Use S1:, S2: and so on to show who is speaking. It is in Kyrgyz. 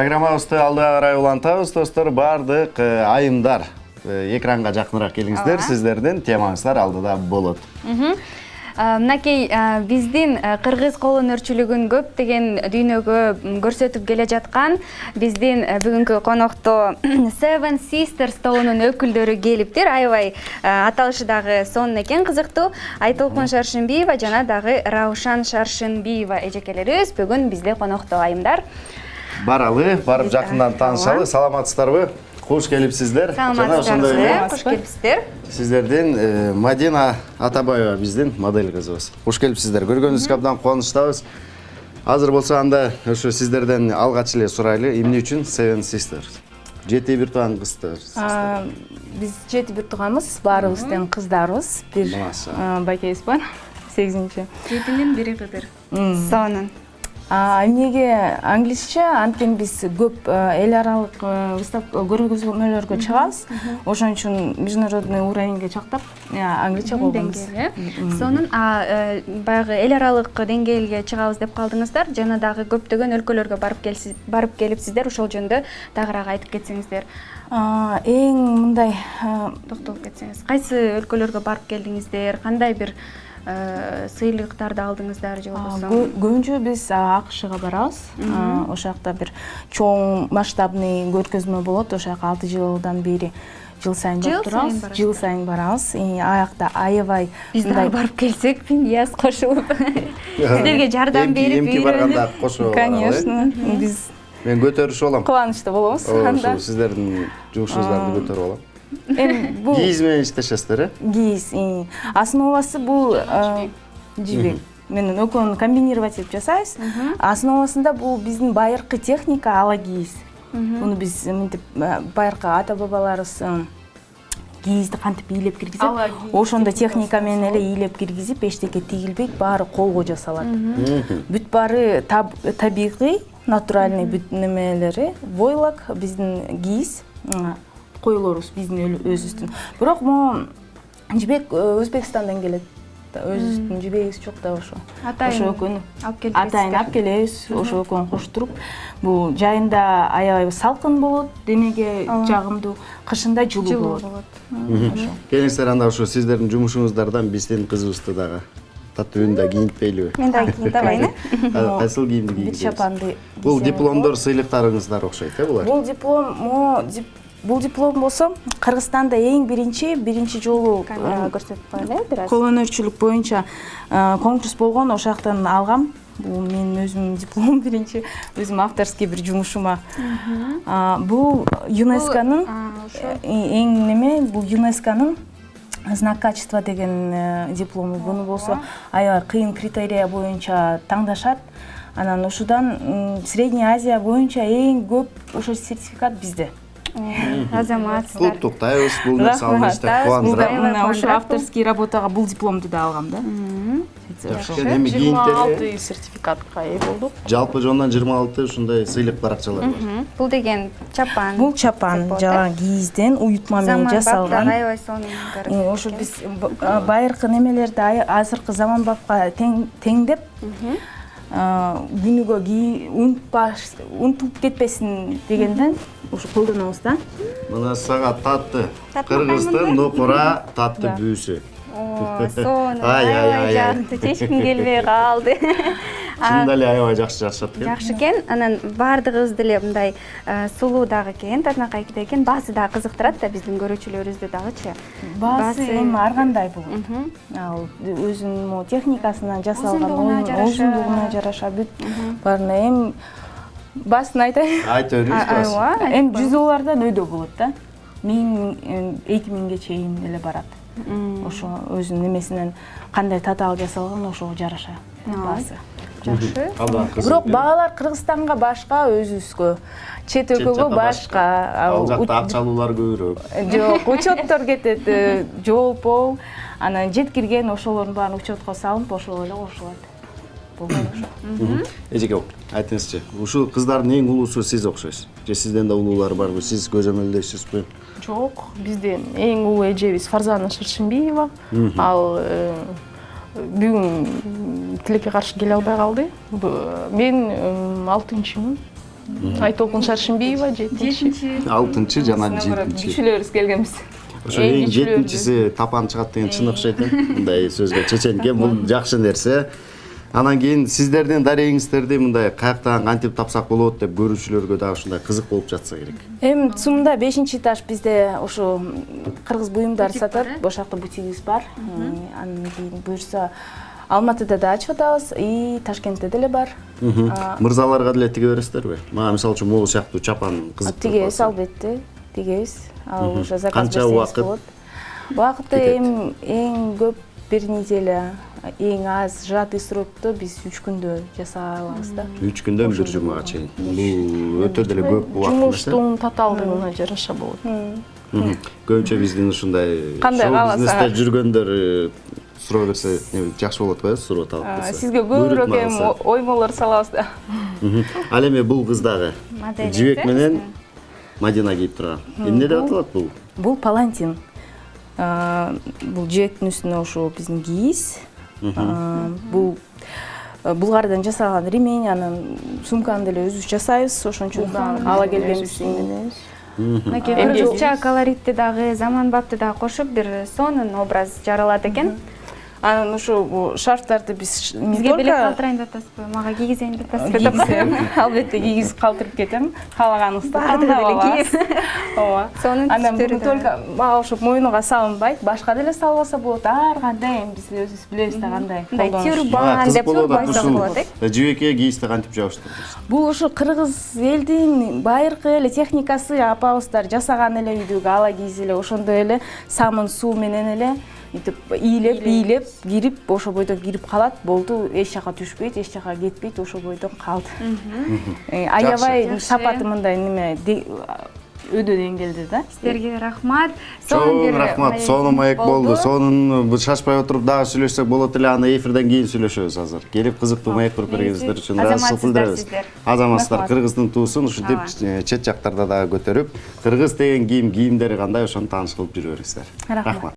S1: Программабызды алдыга карай улантабыз, достор. Бардык айымдар экранга жакыныраак келиңиздер. Сиздердин темаңыздар алдыда болот.
S2: Мынакей биздин кыргыз кол өнөрчүлүгүн көптөгөн дүйнөгө көрсөтүп келе жаткан биздин бүгүнкү конокто Seven Sisters тобунун өкүлдөрү келиптир. Аябай аталышы дагы сонун экен, кызыктуу. Айтолкун Шаршынбиева жана дагы Раушан Шаршынбиева эжекелерибиз бүгүн бизде конокто айымдар.
S1: Баралы, барып жакындан таанышалы. Саламатсыздарбы? Кош келипсиздер.
S2: Саламатсыздарбы? Кош келипсиздер.
S1: Сиздердин Мадина Атабаева биздин модель кызыбыз. Кош келипсиздер. Көргөнүбүзгө абдан кубанычтабыз. Азыр болсо анда ошо сиздерден алгач эле сурайлы, эмне үчүн Seven Sisters? Жети бир тууган кыздар.
S3: Биз жети бир тууганбыз, баарыбыз тең кыздарбыз. Бир байкебиз бар, 8-чи.
S2: Жетинин бири кызыр. Сонун.
S3: Эмнеге англисче, анткени биз көп эл аралык выставка көргөзмөлөргө чыгабыз. Ошон үчүн международный уровеньге чактап англисче колдонобуз.
S2: Сонун, баягы эл аралык деңгээлге чыгабыз деп калдыңыздар. Жана дагы көптөгөн өлкөлөргө барып келипсиздер. Ошол жөнүндө дагыраак айтып кетсеңиздер.
S3: Эң мындай
S2: Токтолуп кетсеңиз. Кайсы өлкөлөргө барып келдиңиздер? Кандай бир сыйлыктарды алдыңыздар же болбосо?
S3: Көбүнчө биз АКШга барабыз. Ошол жакта бир чоң масштабный көргөзмө болот. Ошол жака 6 жылдан бери жыл сайын барып турабыз. Жыл сайын барабыз. Аякта аябай
S2: Биз дагы барып келсек, яз кошулуп сиздерге жардам берип
S1: Эмки барганда кошо.
S3: Конечно. Биз
S1: Мен көтөрүшүп алам.
S3: Кубанычта болобуз анда.
S1: Ошо сиздердин жумушуңуздарды көтөрүп алам.
S3: Бул
S1: Кийиз менен иштешесиздер,
S3: кийиз. Основасы бул жибек менен экөөнү комбинировать этип жасайбыз. Основасында бул биздин байыркы техника ала кийиз. Муну биз мынтип байыркы ата-бабаларыбыз кийизди кантип ийлеп киргизип, ошондо техника менен эле ийлеп киргизип, эчтеке тигилбейт, баары колго жасалат. Бүт баары табигый, натуральный бүт немелери, войлок биздин кийиз койлорубуз биздин өзүбүздүн. Бирок могу жибек Өзбекстандан келет. Өзүбүздүн жибегибиз жок да ошо. Ошо экөөнү атайын алып келебиз. Ошо экөөнү коштуруп, бул жайында аябай салкын болот, денеге жагымдуу, кышында жылуу болот.
S1: Келиңиздер анда ошо сиздердин жумушуңуздардан биздин кызыбызды дагы татууунда кийинтпейлиби?
S2: Мен дагы кийинтабайын.
S1: Кайсыл кийимди
S3: Бир
S1: кийгизесиз?
S3: чапанды.
S1: Бул дипломдор, сыйлыктарыңыздар окшойт, булар?
S3: Бул диплом болсо Кыргызстанда эң биринчи жолу
S2: Көрсөтүп коелу, бир аз.
S3: кол өнөрчүлүк боюнча конкурс болгон, ошол жактан алгам. Бул менин өзүмдүн дипломум биринчи, өзүм авторский бир жумушума. Бул ЮНЕСКОнун эң неме, бул ЮНЕСКОнун знак качества деген диплому. Буну болсо аябай кыйын критерия боюнча таңдашат. Анан ушудан Средняя Азия боюнча эң көп ошо сертификат бизде.
S2: Азаматсыздар.
S1: Куттуктайбыз, бул нерсе алып кубандырат.
S3: Ошо авторский работага бул дипломду да алгам да.
S1: Эми кийинтели
S4: 26 сертификатка ээ болдук.
S1: жалпы жондан 26 ушундай сыйлык баракчалар бар.
S2: Бул деген чапан.
S3: Бул чапан жана кийизден уютма менен жасалган.
S2: Аябай сонун.
S3: Ошо биз байыркы немелерди азыркы заманбапка теңдеп, күнүгө унутуп кетпесин дегенден ошо колдонобуз да.
S1: Мына сага татты. Кыргыздын нокура татты бүүсү.
S2: Сонун. Аябай жакты. Чечким келбей калды.
S1: Чынында эле аябай жакшы жашашат экен.
S2: Жакшы экен. Анан баардыгыбыз деле мындай сулуу дагы экен, татынакай экен. Баасы дагы кызыктырат да биздин көрүүчүлөрүбүздү дагычы.
S3: Баасы эми ар кандай болот. Ал өзүнүн техникасынан жасалган, узундугуна жараша бүт баарына эми баасын айтайын.
S1: Айта бериңиз.
S2: Айва.
S3: Эми жүзүүлөрдөн өйдө болот да. 1000-2000ге чейин эле барат. Ошо өзүнүн немесинен кандай татаал жасалган ошого жараша баасы.
S2: Жакшы.
S3: Бирок баалар Кыргызстанга башка, өзүбүзгө, чет өлкөгө башка.
S1: Ал жакта акчалуулар көбүрөөк.
S3: Жок, учеттор кетет, жолпол. Анан жеткирген ошолордун баарын учетко салып, ошол эле кошулат. Болгон ошо.
S1: Эжеке, айтыңызчы, ушул кыздардын эң улуусу сиз окшойсуз. Же сизден да улуулар барбы? Сиз көзөмөлдөйсүзбү?
S4: Жок, бизден эң улуу эжебиз Фарзана Шаршынбиева. Ал бүгүн тилекке каршы келе албай калды. Мен 6-чымын. Айтолкун Шаршимбиева 7-чи.
S1: 6 жана 7.
S3: Күчүлөрүбүз келгенбиз.
S1: Ошо эң 7-чиси тапан чыгат деген чын окшойт э. Мындай сөзгө чеченке бул жакшы нерсе. Анан кийин сиздердин дарегиңиздерди мындай каяктан кантип тапсак болот деп көрүүчүлөргө дагы ушундай кызык болуп жатса керек.
S3: Эми ЦУМда 5-этаж бизде ошо кыргыз буюмдар сатат. Ошол жакта бутигибиз бар. Анан кийин буюрса Алматыда да ачып атабыз, и Ташкентте деле бар.
S1: Мырзаларга деле тиге бересиздерби? Мага мисалы үчүн могу сыяктуу чапан кызык.
S3: Тигебиз, албетте, тигебиз. Ал уже заказ
S1: Канча
S3: берсеңиз
S1: убакыт?
S3: болот. Убакыты эң көп 1 неделя, эң аз сжатый срокто биз 3 күндө жасай алабыз да.
S1: 3 күндөн 1 жумага чейин. Бул өтө деле көп убакыт.
S4: Жумуштун татаалдыгына жараша болот.
S1: Көбүнчө биздин ушундай
S3: Кандай кааласаңар.
S1: бизнесте жүргөндөр суроо берсе жакшы болот го, суроо талап берсе.
S3: Сизге көбүрөөк эми оймолор салабыз да.
S1: Ал эми бул кыз дагы жибек менен Мадина кийип турган. Эмне деп аталат бул?
S3: Бул палантин. Бул жибектин үстүнө ошо биздин кийиз. Бул Булгардан жасалган ремень, анан сумканы деле өзүбүз жасайбыз, ошончо ала келгенбиз.
S2: Мынакей кыргызча колоритти дагы, заманбапты дагы кошуп бир сонун образ жаралат экен.
S3: Анан ошо шарфтарды биз
S2: Бизге белек калтырайын деп атасызбы? Мага кийгизейин деп атасызбы?
S3: Албетте кийгизип калтырып кетем. Каалаганыңызды
S2: Баардыгы
S3: тандап
S2: деле
S3: алабыз.
S2: кийип.
S3: Ооба.
S2: Сонун
S3: Анан
S2: түстөрү
S3: буну
S2: да.
S3: только мага ошо мойнуга салынбайт, башка деле салбаса болот. Ар кандай эми биз өзүбүз билебиз да кандай.
S2: Мындай
S3: колдонуш.
S2: тюрбан деп койсок болот э?
S1: Жибекке кийизди кантип жабыштырдыңыз?
S3: Бул ошо кыргыз элдин байыркы эле техникасы, апабыздар жасаган эле үйдөгү ала кийиз эле ошондой эле самын суу менен эле мынтип ийлеп кирип ошо бойдон кирип калат, болду, эч жака түшпөйт, эч жака кетпейт, ошо бойдон калды. Аябай сапаты мындай неме өдө деңгээлде да.
S2: Сиздерге рахмат.
S1: Чоң рахмат. Сонун маек болду. Сонун шашпай отуруп дагы сүйлөшсөк болот эле, аны эфирден кийин сүйлөшөбүз азыр. Келип кызыктуу маек берип бергениңиздер үчүн ыраазычылык билдиребиз. Азаматсыздар, кыргыздын туусун ушинтип чет жактарда дагы көтөрүп, кыргыз деген кийимдери кандай ошону тааныш кылып жүрө бериңиздер. Рахмат.